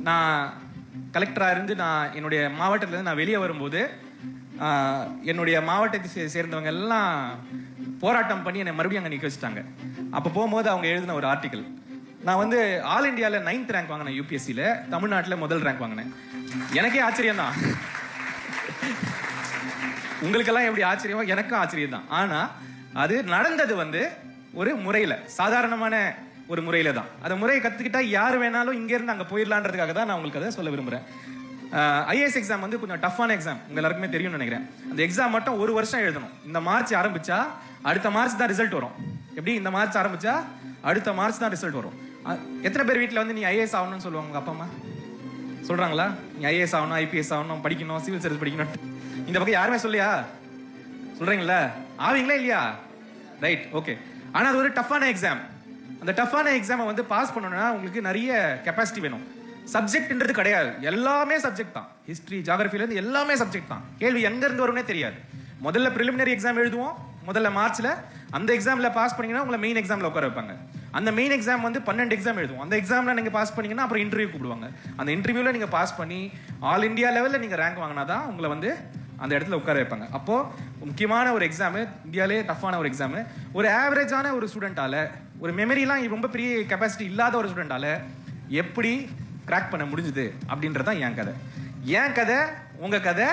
நான் கலெக்டராக இருந்து நான் என்னுடைய மாவட்டத்திலேருந்து நான் வெளியே வரும்போது என்னுடைய மாவட்டத்தை சேர்ந்தவங்க எல்லாம் போராட்டம் பண்ணி என்னை மறுபடியும் அங்கே நிற்க வச்சுட்டாங்க. அப்போ போகும்போது அவங்க எழுதின ஒரு ஆர்டிக்கல், நான் வந்து ஆல் இண்டியாவில் 9th ரேங்க் வாங்கினேன், யூபிஎஸ்சியில் தமிழ்நாட்டில் முதல் ரேங்க் வாங்கினேன். எனக்கே ஆச்சரியம் தான், உங்களுக்கெல்லாம் எப்படி ஆச்சரியமோ எனக்கும் ஆச்சரியம் தான். ஆனால் அது நடந்தது வந்து ஒரு முறையில், சாதாரணமான ஒரு முறையில தான். அந்த முறையை கற்றுக்கிட்டா யார் வேணாலும் இங்கேருந்து அங்கே போயிடலான்றதுக்காக தான் நான் உங்களுக்கு அதை சொல்ல விரும்புகிறேன். ஐஏஎஸ் எக்ஸாம் வந்து கொஞ்சம் டஃப்பான எக்ஸாம், உங்க எல்லாருக்குமே தெரியும்னு நினைக்கிறேன். அந்த எக்ஸாம் மட்டும் ஒரு வருஷம் எழுதணும். இந்த மார்ச் ஆரம்பிச்சா அடுத்த மார்ச் தான் ரிசல்ட் வரும். எப்படி இந்த மார்ச் ஆரம்பிச்சா அடுத்த மார்ச் தான் ரிசல்ட் வரும். எத்தனை பேர் வீட்டில் வந்து நீ ஐஏஎஸ் ஆகணும்னு சொல்லுவாங்க உங்க அப்பா அம்மா? சொல்றாங்களா? நீ ஐஏஎஸ் ஆகணும், ஐபிஎஸ் ஆகணும், படிக்கணும், சிவில் சர்வீஸ் படிக்கணும். இந்த பக்கம் யாருமே சொல்லியா? சொல்றீங்களா? ஆவீங்களா இல்லையா? Right, okay. ஆனால் அது ஒரு டஃப்பான எக்ஸாம். அந்த டஃப்பான எக்ஸாமை வந்து பாஸ் பண்ணணும்னா உங்களுக்கு நிறைய கெப்பாசிட்டி வேணும். சப்ஜெக்ட்ன்றது கிடையாது, எல்லாமே சப்ஜெக்ட் தான். ஹிஸ்டரி, ஜியாகிரபிலேருந்து எல்லாமே சப்ஜெக்ட் தான். கேள்வி எங்கேருந்து வரும்னே தெரியாது. முதல்ல ப்ரிலிமினரி எக்ஸாம் எழுதுவோம், முதல்ல மார்ச்ல. அந்த எக்ஸாமில் பாஸ் பண்ணீங்கன்னா உங்களை மெயின் எக்ஸாமில் உட்கார வைப்பாங்க. அந்த மெயின் எக்ஸாம் வந்து 12 எக்ஸாம் எழுதுவோம். அந்த எக்ஸாமில் நீங்கள் பாஸ் பண்ணீங்கன்னா அப்புறம் இன்டர்வியூ கூப்பிடுவாங்க. அந்த இன்டர்வியூவில் நீங்கள் பாஸ் பண்ணி ஆல் இண்டியா லெவலில் நீங்கள் ரேங்க் வாங்கினா தான் உங்களை வந்து அந்த இடத்துல உட்கார வைப்பாங்க. அப்போது முக்கியமான ஒரு எக்ஸாமு, இந்தியாவிலே டஃப்பான ஒரு எக்ஸாமு. ஒரு ஆவரேஜான ஒரு ஸ்டூடெண்ட்டால், ஒரு மெமரிலாம் ரொம்ப பெரிய கெப்பாசிட்டி இல்லாத ஒரு ஸ்டூடெண்ட்டால் எப்படி கிராக் பண்ண முடிஞ்சுது அப்படின்றது தான் என் கதை. என் கதை உங்க கதை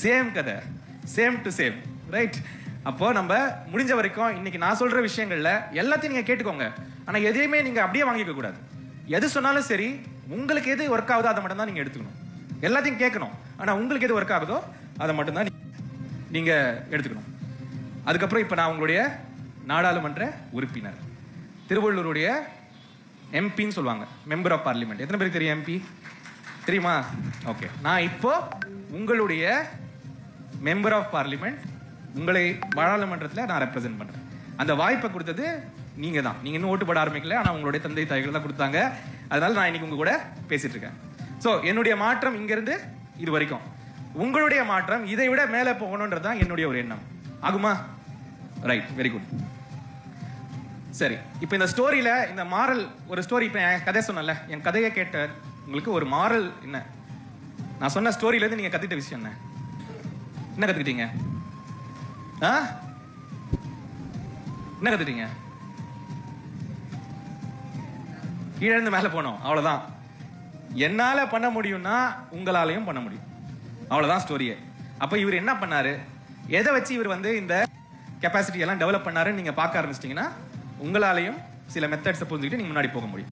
சேம் கதை, சேம் டு சேம், ரைட்? அப்போ நம்ம முடிஞ்ச வரைக்கும் இன்னைக்கு நான் சொல்ற விஷயங்கள்ல எல்லாத்தையும் நீங்க கேட்டுக்கோங்க. ஆனா எதையுமே நீங்க அப்படியே வாங்கிக்க கூடாது. எது சொன்னாலும் சரி, உங்களுக்கு எது ஒர்க் ஆகுதோ அதை மட்டும் தான் நீங்க எடுத்துக்கணும். எல்லாத்தையும் கேட்கணும், ஆனா உங்களுக்கு எது ஒர்க் ஆகுதோ அதை மட்டும் தான் நீங்க எடுத்துக்கணும். அதுக்கப்புறம் இப்ப நான் உங்களுடைய நாடாளுமன்ற உறுப்பினர், திருவள்ளூருடைய எம்பின்னு சொல்லுவாங்க, மெம்பர் ஆஃப் பார்லிமெண்ட். எத்தனை பேருக்கு தெரியும் எம்பி? தெரியுமா? ஓகே. நான் இப்போ உங்களுடைய மெம்பர் ஆஃப் பார்லிமெண்ட், உங்களை பாராளுமன்றத்தில் நான் ரெப்ரசென்ட் பண்றேன். அந்த வாய்ப்பை கொடுத்தது நீங்க தான். நீங்க இன்னும் ஓட்டு போட ஆரம்பிக்கல, ஆனா உங்களுடைய தந்தை தாய்கள் தான் கொடுத்தாங்க. அதனால நான் இன்னைக்கு உங்க கூட பேசிட்டு இருக்கேன். ஸோ என்னுடைய மாற்றம் இங்கிருந்து இது வரைக்கும், உங்களுடைய மாற்றம் இதை விட மேலே போகணுன்றது தான் என்னுடைய ஒரு எண்ணம். ஆகுமா? Right, very good. சரி, இப்போ இந்த ஸ்டோரியில இந்த மாரல், ஒரு ஸ்டோரி, இப்போ என் கதை சொன்னல, என் கதையை கேட்ட உங்களுக்கு ஒரு மாரல் என்ன? நான் சொன்ன ஸ்டோரியிலேருந்து நீங்க கத்துக்கிட்ட விஷயம் என்ன? என்ன கத்துக்கிட்டீங்க? என்ன கத்துக்கிட்டீங்க? கீழே இருந்து மேலே போனோம், அவ்வளவுதான். என்னால பண்ண முடியும்னா உங்களாலையும் பண்ண முடியும், அவ்வளவுதான் ஸ்டோரியே. அப்ப இவர் என்ன பண்ணாரு, எதை வச்சு இவர் வந்து இந்த கெப்பாசிட்டி எல்லாம் டெவலப் பண்ணாருன்னு நீங்க பார்க்க ஆரம்பிச்சிட்டீங்கன்னா உங்களாலையும் சில மெத்தட்ஸை புரிஞ்சுக்கிட்டு நீங்க முன்னாடி போக முடியும்.